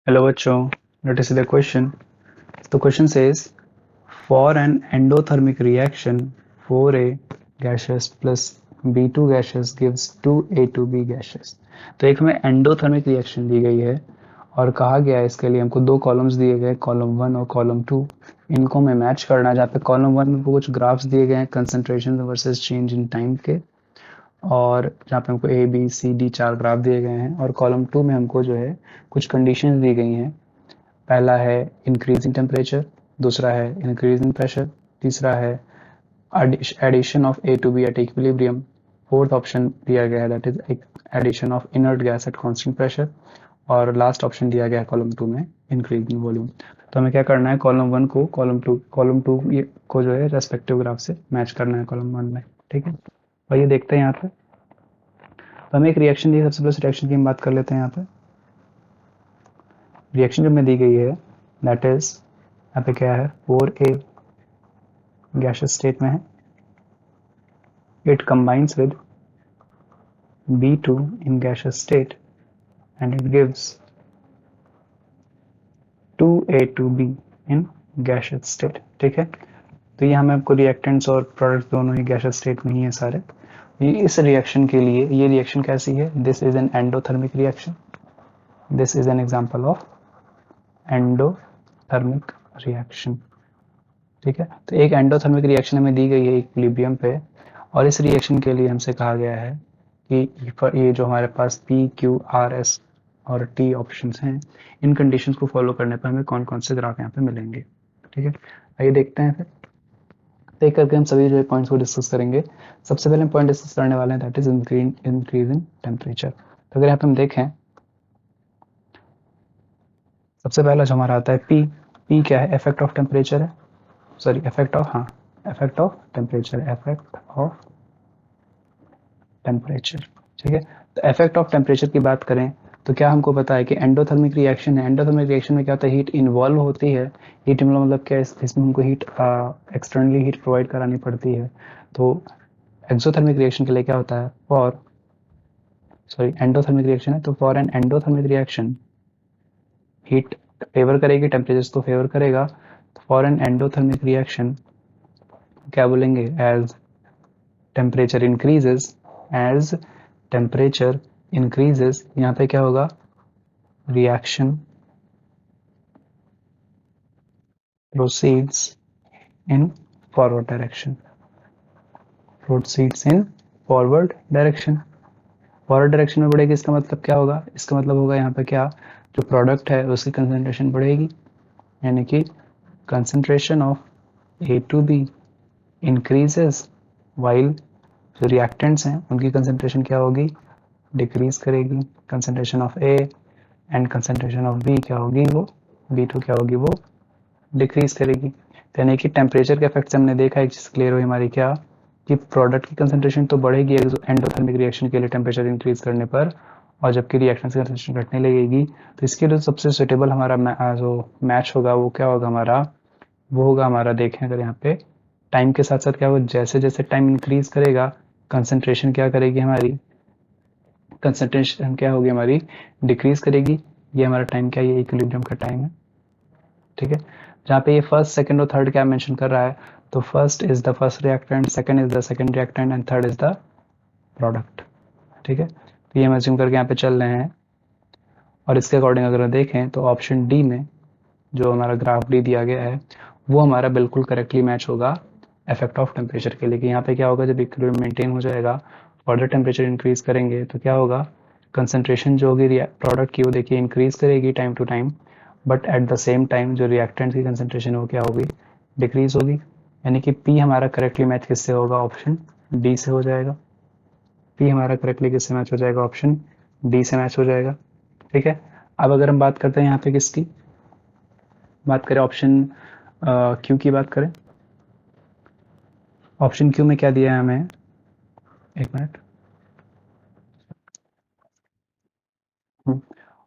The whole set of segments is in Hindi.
Hello bachcho, let us see the question. The question says, for an endothermic reaction, 4A gaseous plus B2 gaseous gives 2A2B gaseous. तो एक हमें एंडोथर्मिक रिएक्शन दी गई है और कहा गया है इसके लिए हमको दो कॉलम्स दिए गए, कॉलम 1 और कॉलम 2. इनको हमें मैच करना है, जहाँ पे कॉलम 1 में कुछ ग्राफ्स दिए गए हैं concentration versus change in time के, और जहाँ पे हमको A B C D 4 graph दिए गए हैं, और कॉलम 2 में हमको जो है कुछ कंडीशंस दी गई हैं. पहला है इंक्रीज इन टेम्परेचर, दूसरा है इंक्रीज इन प्रेशर, तीसरा है addition of A to B at equilibrium, fourth option दिया गया है that is addition of inert gas at constant pressure, और लास्ट ऑप्शन दिया गया है कॉलम 2 में इंक्रीज इन वॉल्यूम. तो हमें क्या करना है, कॉलम 1 को कॉलम 2 को जो है रेस्पेक्टिव ग्राफ से मैच करना है कॉलम 1 में. ठीक है, और ये देखते हैं यहाँ पे. तो हमें एक रिएक्शन दी, सबसे पहले रिएक्शन की हम बात कर लेते हैं. यहाँ पे रिएक्शन जो हमें दी गई है दैट इज, यहाँ पे क्या है, 4A गैसियस स्टेट में है. It combines with B2 in gaseous state and it gives 2A2B in gaseous state. ठीक है, तो ये हमें आपको रिएक्टेंट्स और प्रोडक्ट्स दोनों ही गैसियस स्टेट में ही है सारे. ये इस रिएक्शन के लिए, ये रिएक्शन कैसी है, this is an endothermic reaction. This is an example of endothermic reaction. ठीक है, तो एक एंडोथर्मिक रिएक्शन हमें दी गई है इक्विलिब्रियम पे, और इस रिएक्शन के लिए हमसे कहा गया है कि ये जो हमारे पास पी क्यू आर एस और टी ऑप्शंस हैं, इन कंडीशंस को फॉलो करने पर हमें कौन कौन से ग्राफ यहाँ पे मिलेंगे. ठीक है, आइए देखते हैं फिर. तो एक करके हम सभी जो पॉइंट्स को डिस्कस करेंगे. सबसे पहले हम पॉइंट डिस्कस करने वाले हैं that is increase in temperature. तो अगर यहाँ पे हम देखें, सबसे पहला जो हमारा आता है पी. पी क्या है, इफेक्ट ऑफ टेम्परेचर है, सॉरी इफेक्ट ऑफ, हाँ, effect of temperature, effect of temperature. ठीक है, तो इफेक्ट ऑफ टेम्परेचर की बात करें तो क्या हमको पता है कि एंडोथर्मिक रिएक्शन है. एंडोथर्मिक रिएक्शन में क्या होता है, हीट इन्वॉल्व होती है. हीट मतलब क्या है, इसमें हमको हीट एक्सटर्नली हीट प्रोवाइड करानी पड़ती है. तो एक्सोथर्मिक रिएक्शन के लिए क्या होता है, फॉर, सॉरी एंडोथर्मिक रिएक्शन है, तो for an endothermic reaction heat favour करेगी, टेम्परेचर को फेवर करेगा. फॉर एन एंडोथर्मिक रिएक्शन क्या बोलेंगे, as temperature increases, as temperature increases, यहाँ पे क्या होगा, reaction proceeds in forward direction, proceeds in forward direction. Forward direction में बढ़ेगी, इसका मतलब क्या होगा, इसका मतलब होगा यहाँ पे क्या, जो प्रोडक्ट है उसकी कंसंट्रेशन बढ़ेगी, यानी कि concentration of A to B increases, while जो रिएक्टेंट्स हैं उनकी कंसंट्रेशन क्या होगी, डिक्रीज करेगी. Concentration of A and concentration of B क्या होगी, वो बी टू क्या होगी, वो डिक्रीज करेगी. यानी कि टेम्परेचर के इफेक्ट से हमने देखा एक चीज क्लियर हुई हमारी, क्या कि प्रोडक्ट की कंसंट्रेशन तो बढ़ेगी एंडोथर्मिक रिएक्शन के लिए टेम्परेचर इंक्रीज करने पर, और जबकि रिएक्शन की कंसंट्रेशन घटने लगेगी. तो इसके लिए सबसे सुटेबल हमारा जो मैच होगा वो क्या होगा हमारा, वो होगा हमारा, देखें अगर यहाँ पे टाइम के साथ साथ क्या होगा, जैसे जैसे टाइम इंक्रीज करेगा कंसंट्रेशन क्या करेगी हमारी, कंसंट्रेशन क्या होगी हमारी, डिक्रीज करेगी. ये हमारा टाइम क्या है, ये इक्विलिब्रियम का टाइम है. ठीक है, जहाँ पे ये फर्स्ट सेकंड और थर्ड क्या मेंशन कर रहा है, तो first is the first reactant, second is the second reactant and third is the product. ठीक है, तो ये हम अज्यूम करके यहाँ पे चल रहे हैं. और इसके अकॉर्डिंग अगर देखें तो ऑप्शन डी में जो हमारा ग्राफ डी दिया गया है वो हमारा बिल्कुल करेक्टली मैच होगा इफेक्ट ऑफ टेम्परेचर के लिए. कि यहाँ पे क्या होगा, जब इक्विलिब्रियम मेंटेन हो जाएगा, फर्दर टेम्परेचर इंक्रीज करेंगे तो क्या होगा, कंसंट्रेशन जो होगी प्रोडक्ट की वो देखिए इंक्रीज करेगी time to time, but at the same time जो रिएक्टेंट की कंसंट्रेशन हो क्या होगी, डिक्रीज होगी. यानी कि पी हमारा करेक्टली मैच किससे होगा, ऑप्शन डी से हो जाएगा. पी हमारा करेक्टली किससे मैच हो जाएगा, ऑप्शन डी से मैच हो जाएगा. ठीक है, अब अगर हम बात करते हैं यहाँ पे किसकी बात करें, ऑप्शन क्यू की बात करें. ऑप्शन क्यू में क्या दिया है हमें, एक मिनट.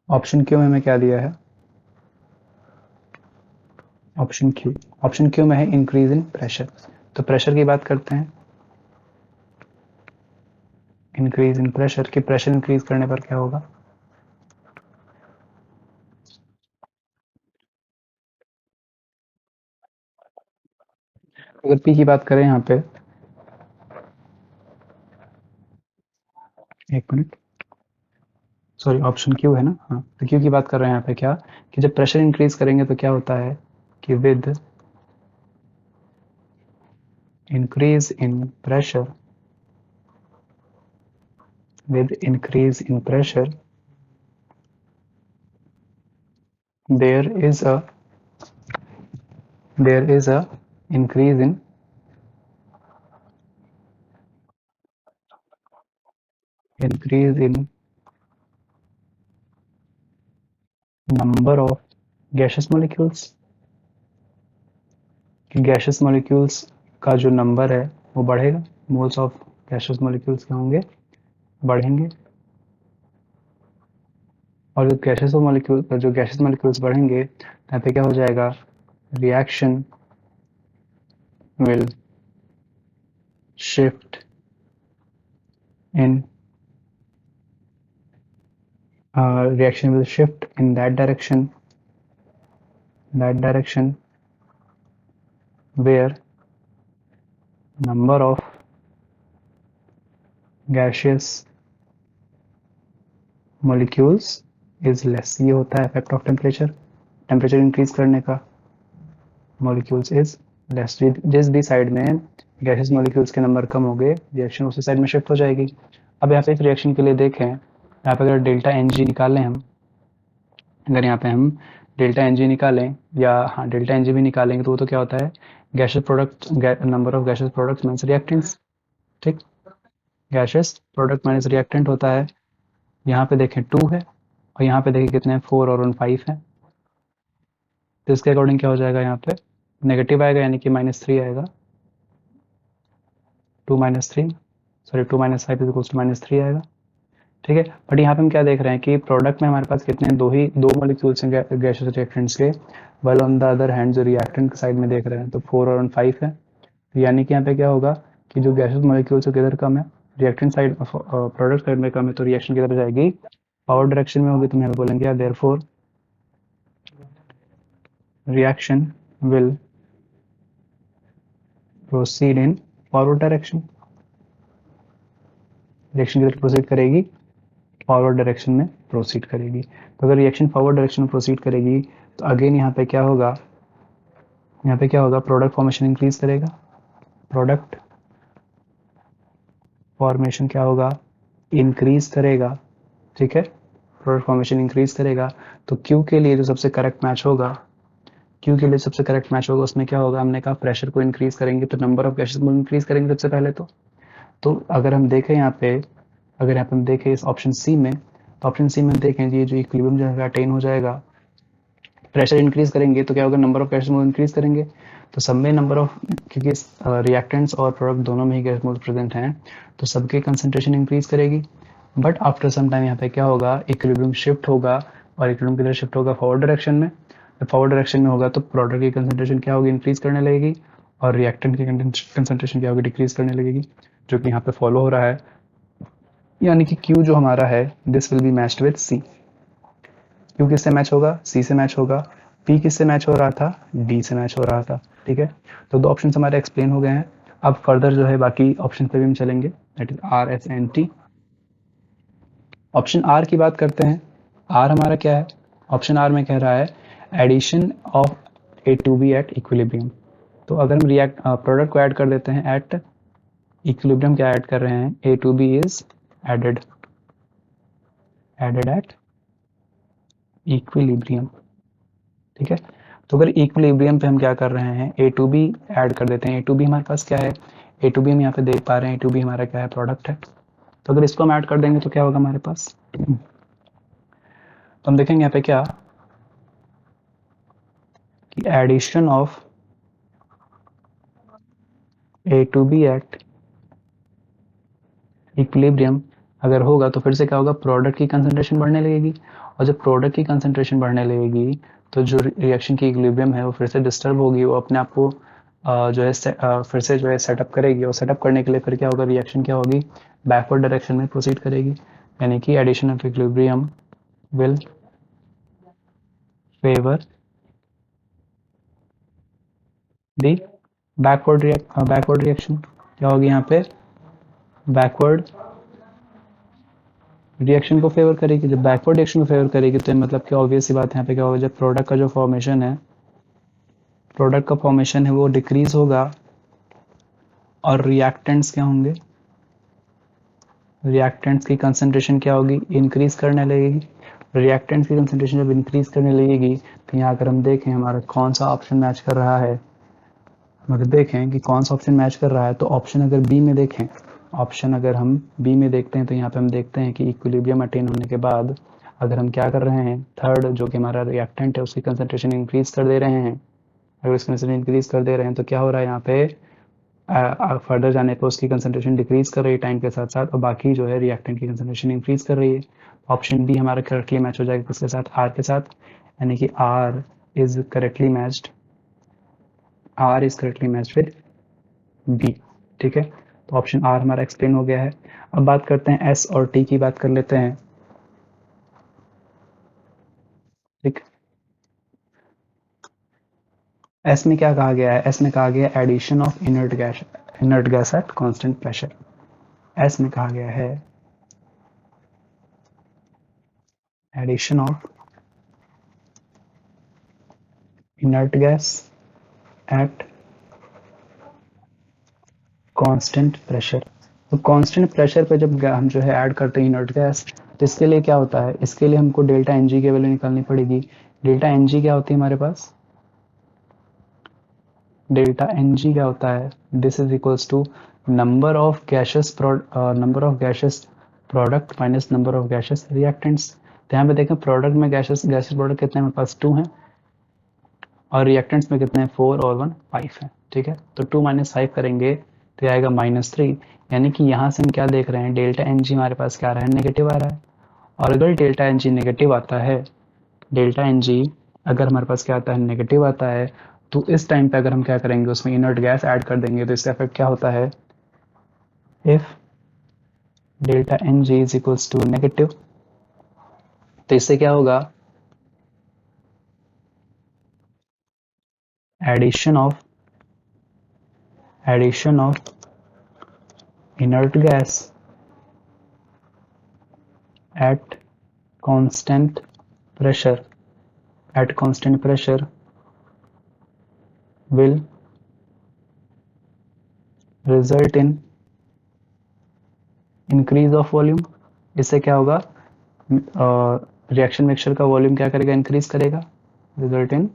ऑप्शन क्यू में हमें क्या दिया है, ऑप्शन क्यू में है इंक्रीज इन प्रेशर. तो प्रेशर की बात करते हैं, इंक्रीज इन प्रेशर, की प्रेशर इंक्रीज करने पर क्या होगा, अगर पी की बात करें यहाँ पे, एक मिनट, सॉरी ऑप्शन क्यू है ना, हाँ, तो क्यू की बात कर रहे हैं यहाँ पे क्या, कि जब प्रेशर इंक्रीज करेंगे तो क्या होता है कि with increase in pressure, with increase in pressure there is a there is a increase in increase in number of gaseous molecules, कि gaseous molecules का जो नंबर है वो बढ़ेगा, मोल्स ऑफ gaseous molecules क्या होंगे, बढ़ेंगे, और जो gaseous molecules बढ़ेंगे यहाँ पे क्या हो जाएगा, reaction will shift in reaction will shift in that direction where number of gaseous molecules is less, ये होता है effect of temperature, temperature increase करने का, मॉलिक्यूल्स इज लेस, जिस भी साइड में गैसेस मॉलिक्यूल्स के नंबर कम हो गए रिएक्शन उसी साइड में शिफ्ट हो जाएगी। अब यहाँ पे इस रिएक्शन के लिए देखें, यहाँ पे अगर डेल्टा एन जी निकालें हम, अगर यहाँ पे हम डेल्टा एन जी निकालें, या हाँ डेल्टा एन जी भी निकालेंगे तो वो तो क्या होता है, gases product, number of gases products minus reactants, ठीक, गैसेस प्रोडक्ट माइनस रिएक्टेंट होता है, यहाँ पे देखें 2 है और यहाँ पे देखें कितने हैं 4 और 5 है, तो इसके अकॉर्डिंग क्या हो जाएगा, यहाँ पे नेगेटिव आएगा यानी कि -3 आएगा, 2 minus three, sorry 2 minus 5 is to -3 आएगा, ठीक है। बट यहाँ पे हम क्या देख रहे हैं कि प्रोडक्ट में हमारे पास कितने दो मॉलिक्यूल्स हैं गैसेस रिएक्टेंट्स के, well on the other hand जो रिएक्टेंट की साइड में देख रहे हैं तो 4 और 5 है, तो यानी कि यहाँ पे क्या होगा कि जो गैसेस मॉलिक्यूल्स किधर कम है, रिएक्टेंट साइड, प्रोडक्ट साइड में कम है, तो रिएक्शन किधर जाएगी, पावर डायरेक्शन में होगी, तो हम बोलेंगे therefore reaction will proceed in forward direction, reaction किधर प्रोसीड करेगी, फॉरवर्ड डायरेक्शन में प्रोसीड करेगी, तो अगर रिएक्शन फॉरवर्ड डायरेक्शन में प्रोसीड करेगी तो अगेन यहाँ पे क्या होगा, यहाँ पे क्या होगा, प्रोडक्ट फॉर्मेशन इंक्रीज करेगा, प्रोडक्ट फॉर्मेशन क्या होगा, इंक्रीज करेगा, ठीक है, प्रोडक्ट फॉर्मेशन इंक्रीज करेगा, तो क्यू के लिए जो सबसे करेक्ट मैच होगा, क्यू के लिए सबसे करेक्ट मैच होगा उसमें क्या होगा, हमने कहा प्रेशर को इंक्रीज करेंगे तो नंबर ऑफ गैसेस को इंक्रीज करेंगे सबसे पहले, तो अगर हम देखें यहाँ पे, अगर यहाँ पे हम देखें इस ऑप्शन सी में, तो ऑप्शन सी में देखें ये जो इक्विलिब्रियम जो है अटेन हो जाएगा, प्रेशर इंक्रीज करेंगे तो क्या होगा, number of gases mole increase करेंगे, तो सब में नंबर ऑफ, क्योंकि रिएक्टेंट्स और प्रोडक्ट दोनों में ही गैस मोल प्रेजेंट हैं तो सबके कंसंट्रेशन इंक्रीज करेगी, बट आफ्टर सम टाइम यहाँ पे क्या होगा, इक्विलिब्रियम शिफ्ट होगा, और इक्विलिब्रियम किधर शिफ्ट होगा, फॉरवर्ड डायरेक्शन में, जब फॉरवर्ड डायरेक्शन में होगा तो प्रोडक्ट की कंसंट्रेशन क्या होगी, इंक्रीज करने लगेगी, और रिएक्टेंट की कंसंट्रेशन क्या होगी, डिक्रीज करने लगेगी, जो कि यहाँ पे फॉलो हो रहा है, यानी कि Q जो हमारा है this will be matched with C, Q किससे मैच होगा, C से मैच होगा, P किससे मैच हो रहा था, D से मैच हो रहा था, ठीक है, तो दो ऑप्शन हमारे एक्सप्लेन हो गए हैं, अब फर्दर जो है बाकी ऑप्शन पे भी हम चलेंगे, that is R S N T। Option R की बात करते हैं, R हमारा क्या है, ऑप्शन R में कह रहा है addition of A to B at equilibrium, तो अगर हम रिएक्ट प्रोडक्ट को ऐड कर देते हैं एट इक्विलिब्रियम, क्या ऐड कर रहे हैं, A to B is added at equilibrium, ठीक है, तो अगर इक्विलिब्रियम पे हम क्या कर रहे हैं, ए टू बी ऐड कर देते हैं, ए टू बी हमारे पास क्या है, ए टू बी हम यहाँ पे देख पा रहे हैं, ए टू बी हमारा क्या है, प्रोडक्ट है, तो अगर इसको हम ऐड कर देंगे तो क्या होगा हमारे पास, तो हम देखेंगे यहाँ पे क्या कि addition of A to B at equilibrium अगर होगा तो फिर से क्या होगा, प्रोडक्ट की कंसंट्रेशन बढ़ने लगेगी, और जब प्रोडक्ट की कंसंट्रेशन बढ़ने लगेगी तो जो रिएक्शन की इक्विलिब्रियम है वो फिर से डिस्टर्ब होगी, वो अपने आप को जो है फिर से जो है सेटअप करेगी, और सेटअप करने के लिए फिर क्या होगा, रिएक्शन क्या होगी, बैकवर्ड डायरेक्शन में प्रोसीड करेगी, यानी कि addition of equilibrium will favour the backward reaction क्या होगी यहाँ पे, बैकवर्ड रिएक्शन को फेवर करेगी। जब बैकवर्ड रिएक्शन को फेवर करेगी तो मतलब क्या, ऑब्वियस सी बात है यहाँ पे क्या होगा, जब प्रोडक्ट का जो फॉर्मेशन है, प्रोडक्ट का फॉर्मेशन है वो डिक्रीज होगा और रिएक्टेंट्स क्या होंगे, रिएक्टेंट्स की कंसंट्रेशन क्या होगी, इंक्रीज करने लगेगी। रिएक्टेंट्स की कंसंट्रेशन जब इंक्रीज करने लगेगी तो यहाँ अगर हम देखें हमारा कौन सा ऑप्शन मैच कर रहा है, अगर देखें कि कौन सा ऑप्शन मैच कर रहा है, तो ऑप्शन अगर बी में देखें, ऑप्शन अगर हम बी में देखते हैं तो यहाँ पे हम देखते हैं कि इक्विलिब्रियम अटेन होने के बाद अगर हम क्या कर रहे हैं, थर्ड जो कि हमारा रिएक्टेंट है उसकी कंसंट्रेशन इंक्रीज कर दे रहे हैं, अगर उसकी कंसंट्रेशन इंक्रीज कर दे रहे हैं तो क्या हो रहा है यहाँ पे, फर्दर जाने पर उसकी कंसंट्रेशन डिक्रीज कर रही है टाइम के साथ साथ, और बाकी जो है रिएक्टेंट की कंसंट्रेशन इंक्रीज कर रही है। ऑप्शन बी हमारा करेक्टली मैच हो जाएगा किसके साथ, आर के साथ, यानी कि R is correctly matched, R is correctly matched with B. ठीक है, तो ऑप्शन आर हमारा एक्सप्लेन हो गया है। अब बात करते हैं एस और टी की, बात कर लेते हैं। ठीक, एस में क्या कहा गया है, एस में कहा गया है addition of inert gas at constant pressure. S में कहा गया है addition of inert gas at constant pressure. तो कांस्टेंट प्रेशर पे जब हम जो है ऐड करते हैं इनर्ट गैस, तो इसके लिए क्या होता है, इसके लिए हमको डेल्टा एन जी की वैल्यू निकालनी पड़ेगी। डेल्टा एन जी क्या होती है हमारे पास, डेल्टा एन जी क्या होता है, this is equals to number of gases product minus number of gases reactants. तो यहाँ पे देखें प्रोडक्ट में गैसेस प्रोडक्ट कितने हैं, हमारे पास 2 हैं, और रिएक्टेंट्स में कितने हैं, 4 और 1 5 है। ठीक है, तो 2 माइनस 5 करेंगे तो आएगा -3, यानी कि यहाँ से हम क्या देख रहे हैं, डेल्टा एन जी हमारे पास क्या आ रहा है, नेगेटिव आ रहा है। और अगर डेल्टा एन जी नेगेटिव आता है, डेल्टा एन जी अगर हमारे पास क्या आता है, नेगेटिव आता है, तो इस टाइम पे अगर हम क्या करेंगे, उसमें इनर्ट गैस ऐड कर देंगे तो इसका इफेक्ट क्या होता है, if delta N G is equals to negative, तो इससे क्या होगा, addition of inert gas at constant pressure will result in increase of volume। इससे क्या होगा, रिएक्शन मिक्सचर का वॉल्यूम क्या करेगा, इंक्रीज करेगा, result in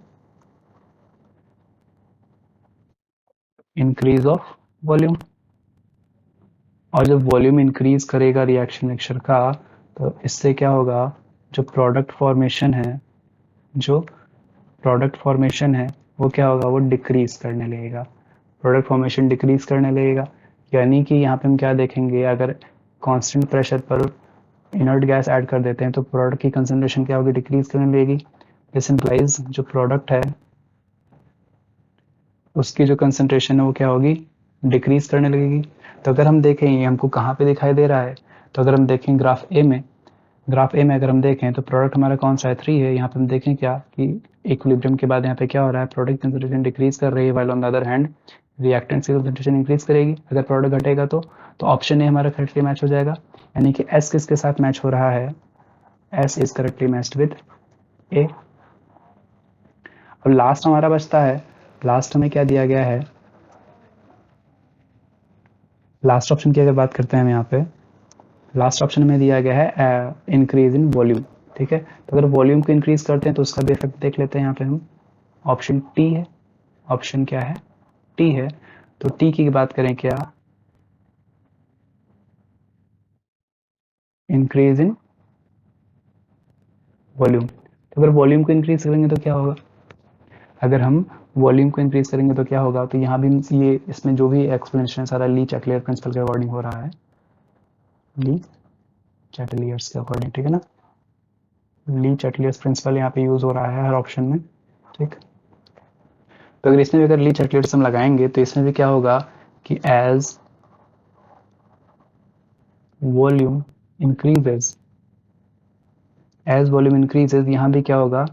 increase of volume. और जब वॉल्यूम इंक्रीज करेगा रिएक्शन मिक्सचर का, तो इससे क्या होगा, जो प्रोडक्ट फॉर्मेशन है, जो प्रोडक्ट फॉर्मेशन है वो क्या होगा, वो डिक्रीज करने लगेगा, प्रोडक्ट फॉर्मेशन डिक्रीज करने लगेगा। यानी कि यहाँ पे हम क्या देखेंगे, अगर कांस्टेंट प्रेशर पर इनर्ट गैस ऐड कर देते हैं तो प्रोडक्ट की कंसंट्रेशन क्या होगी, डिक्रीज करने लगेगी। दिस इंप्लाइज जो प्रोडक्ट है उसकी जो कंसंट्रेशन है वो क्या होगी, डिक्रीज करने लगेगी। तो अगर हम देखें ये हमको कहाँ पे दिखाई दे रहा है, तो अगर हम देखें ग्राफ ए में अगर हम देखें तो प्रोडक्ट हमारा कौन सा है, 3 है। यहाँ पे हम देखें क्या कि इक्विलिब्रियम के बाद यहाँ पे क्या हो रहा है, प्रोडक्ट कंसंट्रेशन डिक्रीज कर रही है, while on the other hand reactants की कंसंट्रेशन इंक्रीज करेगी। अगर प्रोडक्ट घटेगा तो ऑप्शन ए हमारा करेक्टली मैच हो जाएगा, यानी कि एस किसके साथ मैच हो रहा है, S is correctly matched with A. अब लास्ट हमारा बचता है, लास्ट हमें क्या दिया गया है, लास्ट ऑप्शन की अगर बात करते हैं हम यहाँ पे, लास्ट ऑप्शन में दिया गया है इंक्रीज इन वॉल्यूम। ठीक है, तो अगर वॉल्यूम को इंक्रीज करते हैं तो उसका भी इफेक्ट देख लेते हैं यहाँ पे हम, ऑप्शन टी है, ऑप्शन क्या है, टी है। तो टी की बात करें क्या, इंक्रीज इन वॉल्यूम। तो अगर वॉल्यूम को इंक्रीज करेंगे तो क्या होगा, अगर हम वॉल्यूम को इंक्रीज करेंगे तो क्या होगा, तो यहाँ भी ये इसमें जो भी एक्सप्लेनेशन सारा ली चैटलियर प्रिंसिपल के अकॉर्डिंग हो रहा है, ली चैटलियर्स के अकॉर्डिंग। ठीक है ना, ली चैटलियर्स प्रिंसिपल यहाँ पे यूज हो रहा है हर ऑप्शन में। ठीक, तो अगर इसमें भी अगर ली चैटलियर्स हम लगाएंगे तो इसमें भी क्या होगा कि as volume increases, as volume increases, यहाँ भी क्या होगा,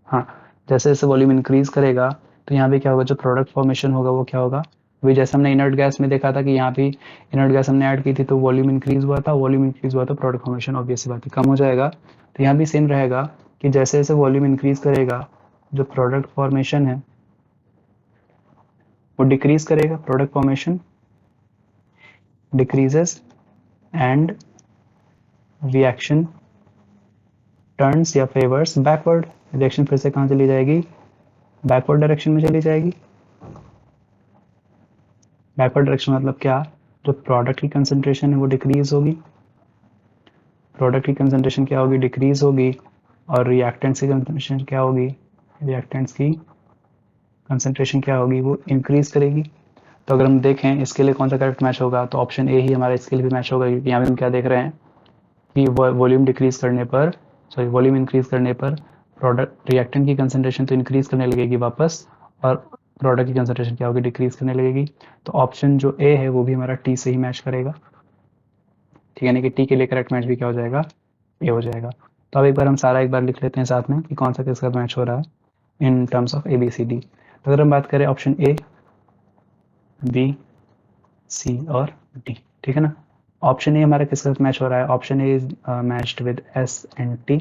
हाँ, जैसे जैसे वॉल्यूम इंक्रीज करेगा तो यहाँ पे क्या होगा, जो प्रोडक्ट फॉर्मेशन होगा वो क्या होगा, वही जैसे हमने इनर्ट गैस में देखा था कि यहाँ पे इनर्ट गैस हमने ऐड की थी तो वॉल्यूम इंक्रीज हुआ था, वॉल्यूम इंक्रीज हुआ तो प्रोडक्ट फॉर्मेशन ऑब्वियसली बात है कम हो जाएगा। तो यहाँ भी सेम रहेगा कि जैसे जैसे वॉल्यूम इंक्रीज करेगा जो प्रोडक्ट फॉर्मेशन है वो डिक्रीज करेगा, product formation decreases and reaction turns या फेवर्स बैकवर्ड। रिएक्शन फिर से कहाँ चली जाएगी, बैकवर्ड डायरेक्शन में चली जाएगी। बैकवर्ड डायरेक्शन मतलब क्या, जो प्रोडक्ट की कंसंट्रेशन है वो डिक्रीज होगी, प्रोडक्ट की कंसंट्रेशन क्या होगी, डिक्रीज होगी, और रिएक्टेंट्स की कंसंट्रेशन क्या होगी, रिएक्टेंट्स की कंसंट्रेशन क्या होगी, वो इंक्रीज करेगी। तो अगर हम देखें इसके लिए कौन सा करेक्ट मैच होगा, तो ऑप्शन ए ही हमारा इसके लिए भी मैच होगा, क्योंकि यहाँ पे हम क्या देख रहे हैं कि वॉल्यूम डिक्रीज करने पर, सॉरी वॉल्यूम इंक्रीज करने पर प्रोडक्ट रिएक्टेंट की कंसंट्रेशन तो इंक्रीज करने लगेगी वापस, और प्रोडक्ट की कंसंट्रेशन क्या होगी, डिक्रीज करने लगेगी। तो ऑप्शन जो ए है वो भी हमारा टी से ही मैच करेगा, ठीक है, यानी कि टी के लिए करेक्ट मैच भी क्या हो जाएगा, ए हो जाएगा। तो अब एक बार हम सारा एक बार लिख लेते हैं साथ में कि कौन सा किसका मैच हो रहा है in terms of A B C D. तो अगर हम बात करें ऑप्शन ए, बी, सी और डी, ठीक है ना। ऑप्शन ए हमारा किसके साथ मैच हो रहा है, option A is matched with S and T.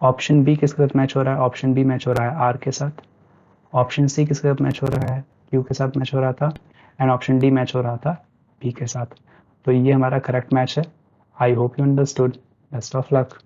Option B किसके साथ मैच हो रहा है, ऑप्शन बी मैच हो रहा है आर के साथ। ऑप्शन सी किसके साथ मैच हो रहा है, क्यू के साथ मैच हो रहा था, एंड ऑप्शन डी मैच हो रहा था पी के साथ। तो ये हमारा करेक्ट मैच है। I hope you understood. Best of luck.